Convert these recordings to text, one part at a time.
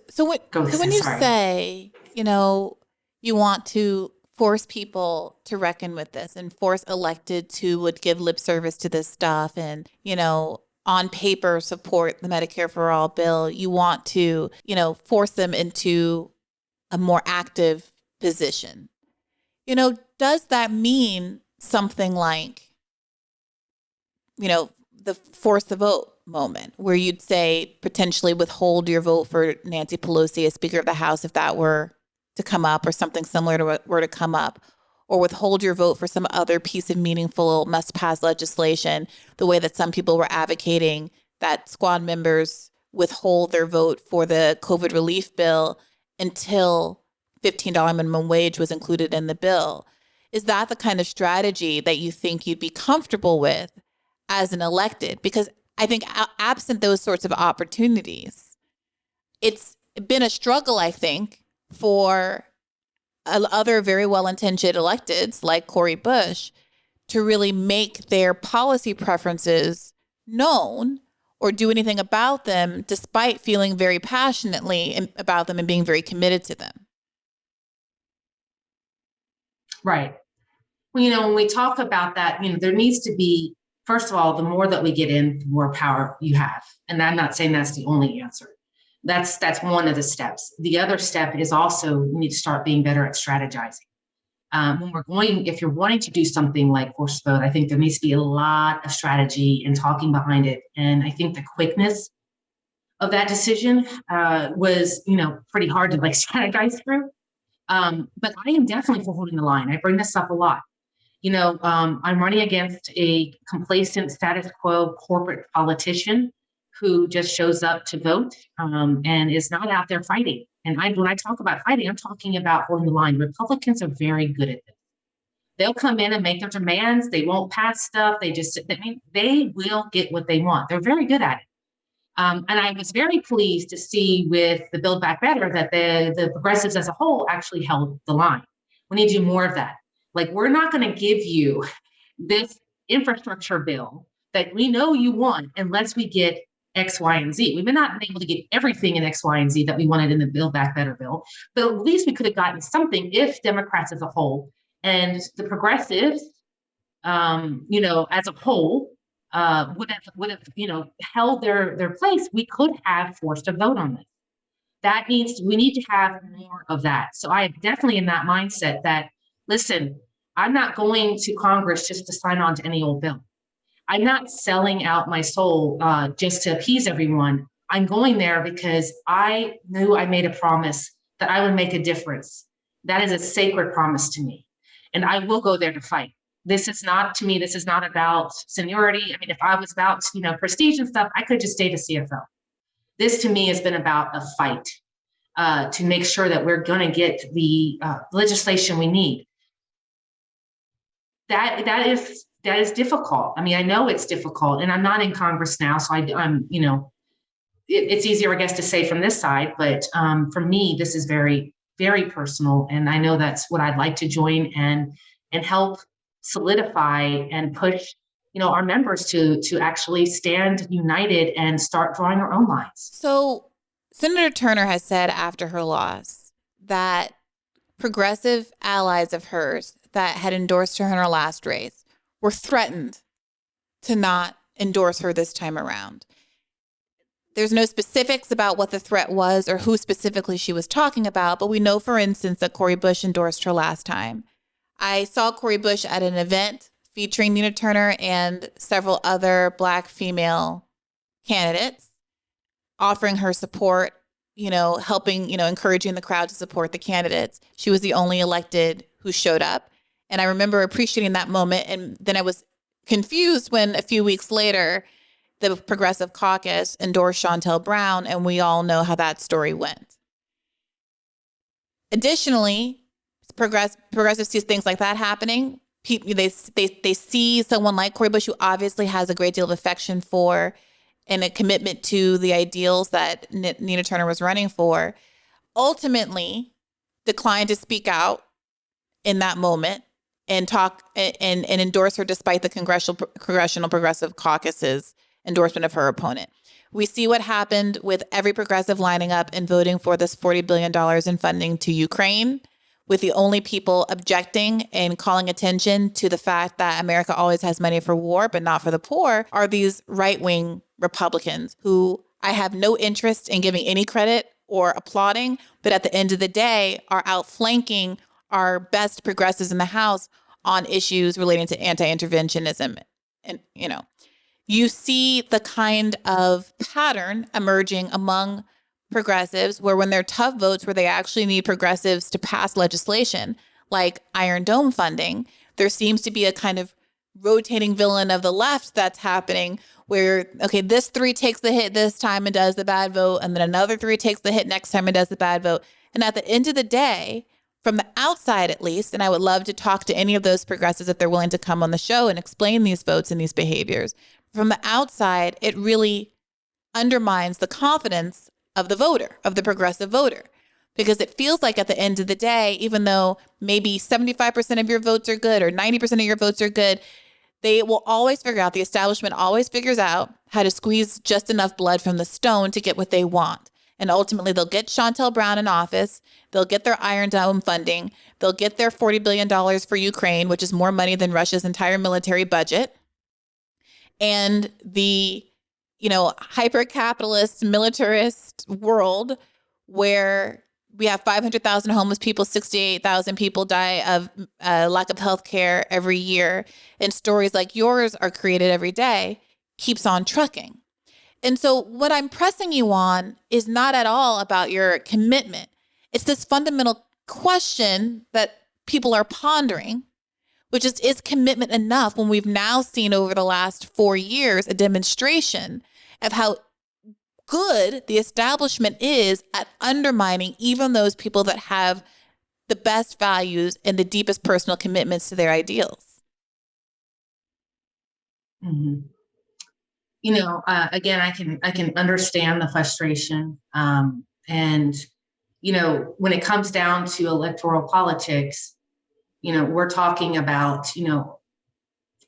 So when you Sorry. say, you want to force people to reckon with this and force elected to would give lip service to this stuff and, on paper support the Medicare for all bill, you want to, force them into a more active position. Does that mean something like, the force the vote moment where you'd say potentially withhold your vote for Nancy Pelosi as Speaker of the House if that were to come up or something similar to what were to come up, or withhold your vote for some other piece of meaningful must pass legislation, the way that some people were advocating that squad members withhold their vote for the COVID relief bill until $15 minimum wage was included in the bill. Is that the kind of strategy that you think you'd be comfortable with as an elected? Because I think absent those sorts of opportunities, it's been a struggle, I think, for other very well-intentioned electeds like Cori Bush to really make their policy preferences known or do anything about them despite feeling very passionately about them and being very committed to them. Right. Well, when we talk about that, there needs to be, first of all, the more that we get in, the more power you have. And I'm not saying that's the only answer. That's one of the steps. The other step is also we need to start being better at strategizing. If you're wanting to do something like force vote, I think there needs to be a lot of strategy and talking behind it. And I think the quickness of that decision was, pretty hard to like strategize through. But I am definitely for holding the line. I bring this up a lot. I'm running against a complacent status quo corporate politician who just shows up to vote and is not out there fighting. And when I talk about fighting, I'm talking about holding the line. Republicans are very good at this. They'll come in and make their demands. They won't pass stuff. They will get what they want. They're very good at it. And I was very pleased to see with the Build Back Better that the progressives as a whole actually held the line. We need to do more of that. Like, we're not going to give you this infrastructure bill that we know you want unless we get X, Y, and Z. We've not been able to get everything in X, Y, and Z that we wanted in the Build Back Better bill, but at least we could have gotten something if Democrats as a whole and the progressives, as a whole, would have held their place. We could have forced a vote on this. We need to have more of that. So I am definitely in that mindset that, listen, I'm not going to Congress just to sign on to any old bill. I'm not selling out my soul just to appease everyone. I'm going there because I knew I made a promise that I would make a difference. That is a sacred promise to me. And I will go there to fight. This is not about seniority. I mean, if I was about, prestige and stuff, I could just stay to CFO. This to me has been about a fight to make sure that we're going to get the legislation we need. That is difficult. I mean, I know it's difficult, and I'm not in Congress now, so I'm it's easier, I guess, to say from this side. But for me, this is very, very personal, and I know that's what I'd like to join and help solidify and push, our members to actually stand united and start drawing our own lines. So Senator Turner has said after her loss that progressive allies of hers that had endorsed her in her last race were threatened to not endorse her this time around. There's no specifics about what the threat was or who specifically she was talking about, but we know, for instance, that Cori Bush endorsed her last time. I saw Cori Bush at an event featuring Nina Turner and several other Black female candidates, offering her support, helping, encouraging the crowd to support the candidates. She was the only elected who showed up. And I remember appreciating that moment. And then I was confused when a few weeks later, the Progressive Caucus endorsed Shontel Brown, and we all know how that story went. Additionally, progressives see things like that happening. They see someone like Cori Bush, who obviously has a great deal of affection for and a commitment to the ideals that Nina Turner was running for, ultimately declined to speak out in that moment and talk and endorse her despite the congressional progressive caucus's endorsement of her opponent. We see what happened with every progressive lining up and voting for this $40 billion in funding to Ukraine, with the only people objecting and calling attention to the fact that America always has money for war, but not for the poor, are these right-wing Republicans who I have no interest in giving any credit or applauding, but at the end of the day are outflanking our best progressives in the House on issues relating to anti-interventionism. And, you see the kind of pattern emerging among progressives where when they're tough votes where they actually need progressives to pass legislation like Iron Dome funding, there seems to be a kind of rotating villain of the left that's happening where, okay, this 3 takes the hit this time and does the bad vote, and then another 3 takes the hit next time and does the bad vote. And at the end of the day, from the outside at least, and I would love to talk to any of those progressives if they're willing to come on the show and explain these votes and these behaviors. From the outside, it really undermines the confidence of the voter, of the progressive voter, because it feels like at the end of the day, even though maybe 75% of your votes are good or 90% of your votes are good, they will always figure out, the establishment always figures out how to squeeze just enough blood from the stone to get what they want. And ultimately, they'll get Shontel Brown in office. They'll get their Iron Dome funding. They'll get their $40 billion for Ukraine, which is more money than Russia's entire military budget. And the, hyper-capitalist, militarist world where we have 500,000 homeless people, 68,000 people die of lack of health care every year, and stories like yours are created every day, keeps on trucking. And so what I'm pressing you on is not at all about your commitment. It's this fundamental question that people are pondering, which is commitment enough when we've now seen over the last 4 years a demonstration of how good the establishment is at undermining even those people that have the best values and the deepest personal commitments to their ideals. Mm-hmm. Again, I can understand the frustration. And, when it comes down to electoral politics, we're talking about,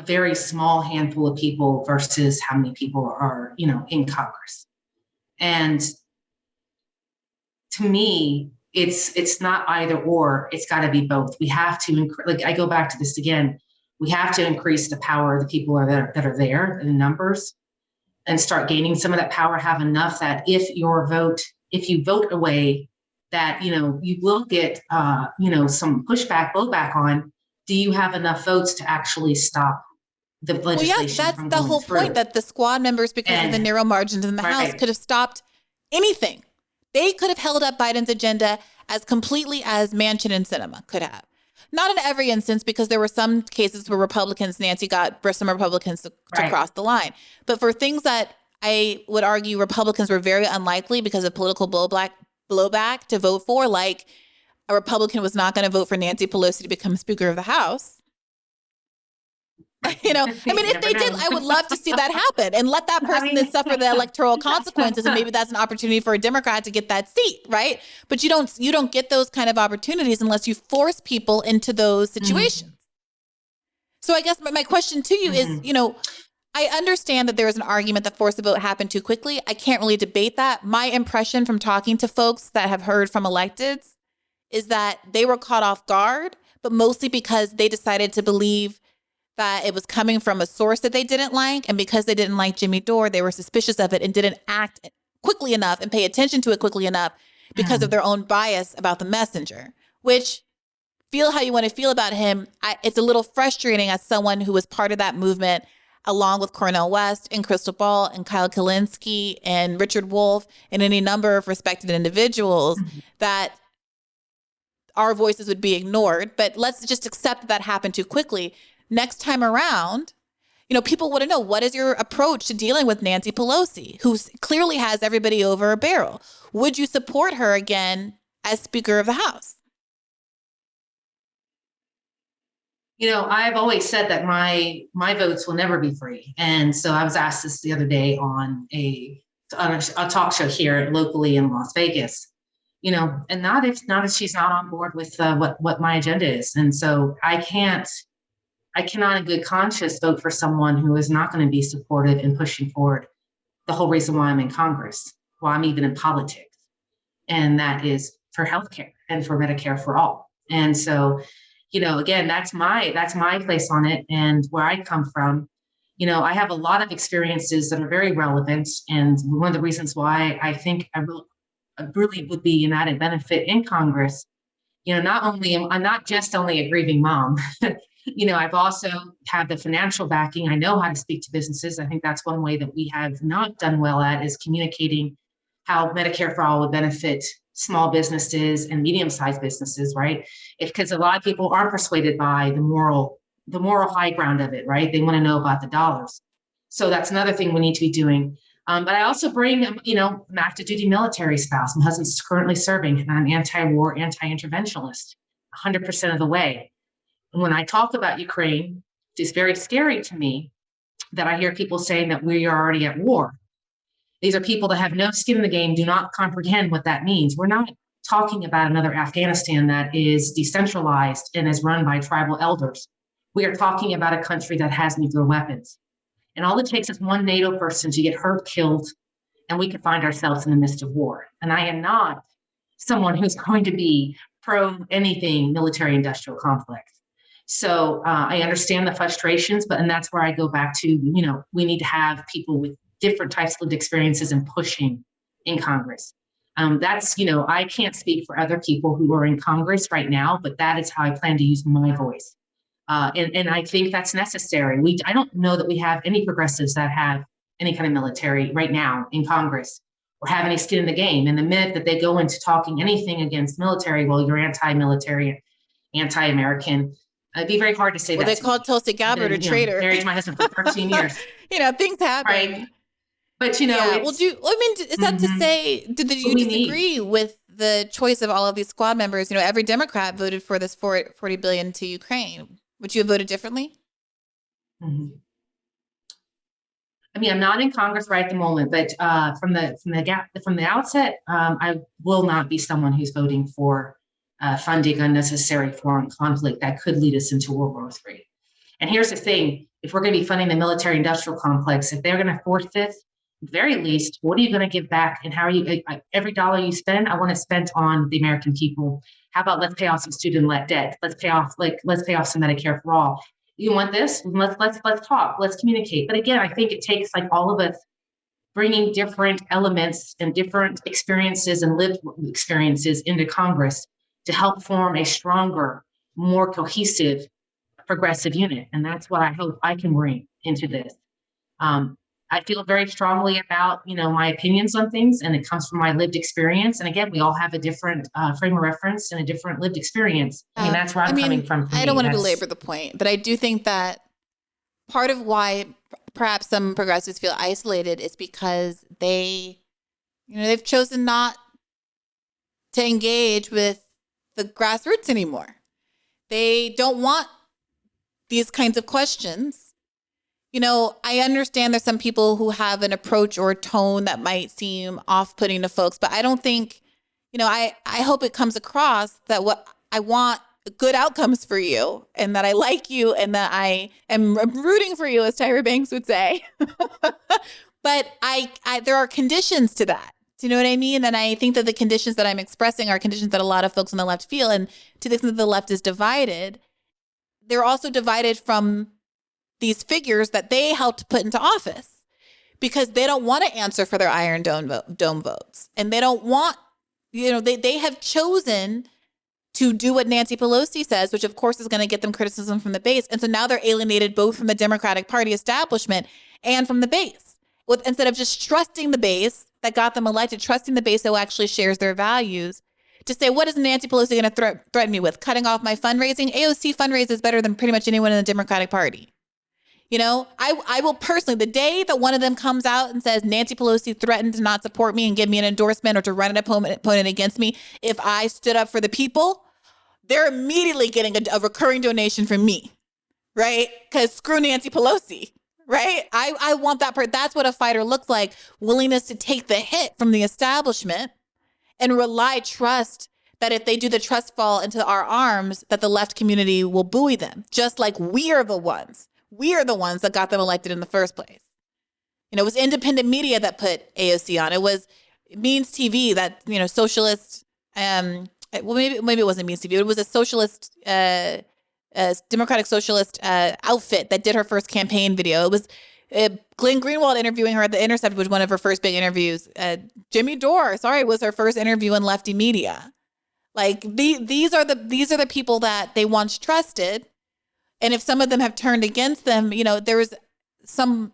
a very small handful of people versus how many people are, in Congress. And to me, it's not either or, it's got to be both. We have to, I go back to this again, we have to increase the power of the people that are there in numbers and start gaining some of that power, have enough that if you vote away, that, you will get, some pushback, blowback on, do you have enough votes to actually stop the legislation? Well, yes, that's the whole point, that the squad members, because of the narrow margins in the House, could have stopped anything. They could have held up Biden's agenda as completely as Manchin and Sinema could have. Not in every instance, because there were some cases where Nancy got some Republicans to cross the line. But for things that I would argue Republicans were very unlikely because of political blowback to vote for, like a Republican was not going to vote for Nancy Pelosi to become Speaker of the House. If they did, I would love to see that happen and let that person then suffer the electoral consequences. And maybe that's an opportunity for a Democrat to get that seat, right? But you don't get those kind of opportunities unless you force people into those situations. Mm-hmm. So I guess my question to you is, I understand that there is an argument that forced the vote happened too quickly. I can't really debate that. My impression from talking to folks that have heard from electeds is that they were caught off guard, but mostly because they decided to believe that it was coming from a source that they didn't like. And because they didn't like Jimmy Dore, they were suspicious of it and didn't act quickly enough and pay attention to it quickly enough because of their own bias about the messenger, which, feel how you want to feel about him. It's a little frustrating as someone who was part of that movement, along with Cornel West and Crystal Ball and Kyle Kalinske and Richard Wolff and any number of respected individuals, that our voices would be ignored. But let's just accept that happened too quickly. Next time around, people want to know, what is your approach to dealing with Nancy Pelosi, who clearly has everybody over a barrel? Would you support her again as Speaker of the House? I've always said that my votes will never be free. And so I was asked this the other day on a talk show here locally in Las Vegas, and not if she's not on board with what my agenda is. And so I can't I cannot in good conscience vote for someone who is not going to be supportive in pushing forward the whole reason why I'm in Congress, why I'm even in politics. And that is for healthcare and for Medicare for all. And so, again, that's my place on it. And where I come from, I have a lot of experiences that are very relevant. And one of the reasons why I think I really would be an added benefit in Congress, I'm not just only a grieving mom. I've also had the financial backing. I know how to speak to businesses. I think that's one way that we have not done well at is communicating how Medicare for all would benefit small businesses and medium-sized businesses, right? Because a lot of people aren't persuaded by the moral high ground of it, right? They want to know about the dollars. So that's another thing we need to be doing. But I also bring, an active duty military spouse. My husband's currently serving, and I'm anti-war, anti-interventionist, 100% of the way. And when I talk about Ukraine, it's very scary to me that I hear people saying that we are already at war. These are people that have no skin in the game, do not comprehend what that means. We're not talking about another Afghanistan that is decentralized and is run by tribal elders. We are talking about a country that has nuclear weapons. And all it takes is one NATO person to get hurt, killed, and we could find ourselves in the midst of war. And I am not someone who's going to be pro anything military industrial complex. So I understand the frustrations, and that's where I go back to, we need to have people with different types of lived experiences and pushing in Congress. I can't speak for other people who are in Congress right now, but that is how I plan to use my voice. And I think that's necessary. I don't know that we have any progressives that have any kind of military right now in Congress or have any skin in the game. And the minute that they go into talking anything against military, well, you're anti-military, anti-American. It'd be very hard to say that. Well, they called Tulsi Gabbard a traitor. Married to my husband for 13 years. Things happen. Right. But, is that to say, did you disagree with the choice of all of these squad members? Every Democrat voted for this $40 billion to Ukraine. Would you have voted differently? Mm-hmm. I'm not in Congress right at the moment, but from the outset, I will not be someone who's voting for funding unnecessary foreign conflict that could lead us into World War III. And here's the thing: if we're going to be funding the military-industrial complex, if they're going to force this, at the very least, what are you going to give back? And how are you? Every dollar you spend, I want to spend on the American people. How about let's pay off some student debt? Let's pay off some Medicare for all. You want this? Let's talk. Let's communicate. But again, I think it takes all of us bringing different elements and different experiences and lived experiences into Congress to help form a stronger, more cohesive, progressive unit. And that's what I hope I can bring into this. I feel very strongly about, my opinions on things, and it comes from my lived experience. And again, we all have a different frame of reference and a different lived experience. That's where I'm coming from. I don't want to belabor the point, but I do think that part of why perhaps some progressives feel isolated is because they've chosen not to engage with the grassroots anymore. They don't want these kinds of questions. I understand there's some people who have an approach or a tone that might seem off-putting to folks, but I don't think, I hope it comes across that what I want good outcomes for you, and that I like you, and that I am rooting for you, as Tyra Banks would say. But there are conditions to that. Do you know what I mean? And I think that the conditions that I'm expressing are conditions that a lot of folks on the left feel. And to the extent that the left is divided, they're also divided from these figures that they helped put into office, because they don't want to answer for their Iron Dome votes. And they don't want, they have chosen to do what Nancy Pelosi says, which of course is going to get them criticism from the base. And so now they're alienated both from the Democratic Party establishment and from the base. Instead of just trusting the base that got them elected, trusting the base that actually shares their values, to say, what is Nancy Pelosi going to threaten me with? Cutting off my fundraising? AOC fundraises better than pretty much anyone in the Democratic Party. I will personally, the day that one of them comes out and says Nancy Pelosi threatened to not support me and give me an endorsement or to run an opponent against me, if I stood up for the people, they're immediately getting a recurring donation from me, right? Because screw Nancy Pelosi, right? I want that part. That's what a fighter looks like: willingness to take the hit from the establishment and trust that if they do the trust fall into our arms, that the left community will buoy them, just like we are the ones that got them elected in the first place. It was independent media that put AOC on. It was Means TV, that, socialist, maybe it wasn't Means TV. It was a socialist, democratic socialist outfit that did her first campaign video. It was Glenn Greenwald interviewing her at The Intercept, which was one of her first big interviews. Jimmy Dore, was her first interview in lefty media. Like these are the people that they once trusted. And if some of them have turned against them, there's some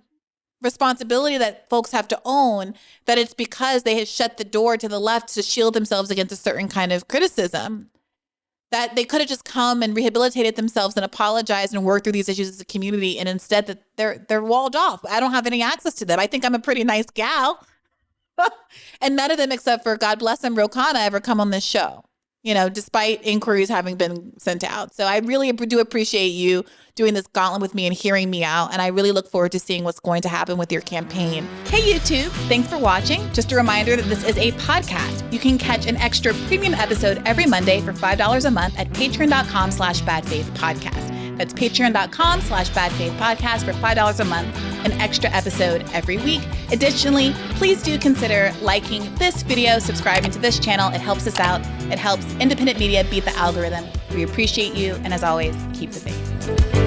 responsibility that folks have to own, that it's because they had shut the door to the left to shield themselves against a certain kind of criticism, that they could have just come and rehabilitated themselves and apologized and worked through these issues as a community. And instead that they're walled off. I don't have any access to them. I think I'm a pretty nice gal. And none of them, except for, God bless them, Ro Khanna, ever come on this show, despite inquiries having been sent out. So I really do appreciate you doing this gauntlet with me and hearing me out. And I really look forward to seeing what's going to happen with your campaign. Hey, YouTube, thanks for watching. Just a reminder that this is a podcast. You can catch an extra premium episode every Monday for $5 a month at patreon.com/badfaithpodcast. That's patreon.com/badfaithpodcast for $5 a month, an extra episode every week. Additionally, please do consider liking this video, subscribing to this channel. It helps us out. It helps independent media beat the algorithm. We appreciate you. And as always, keep the faith.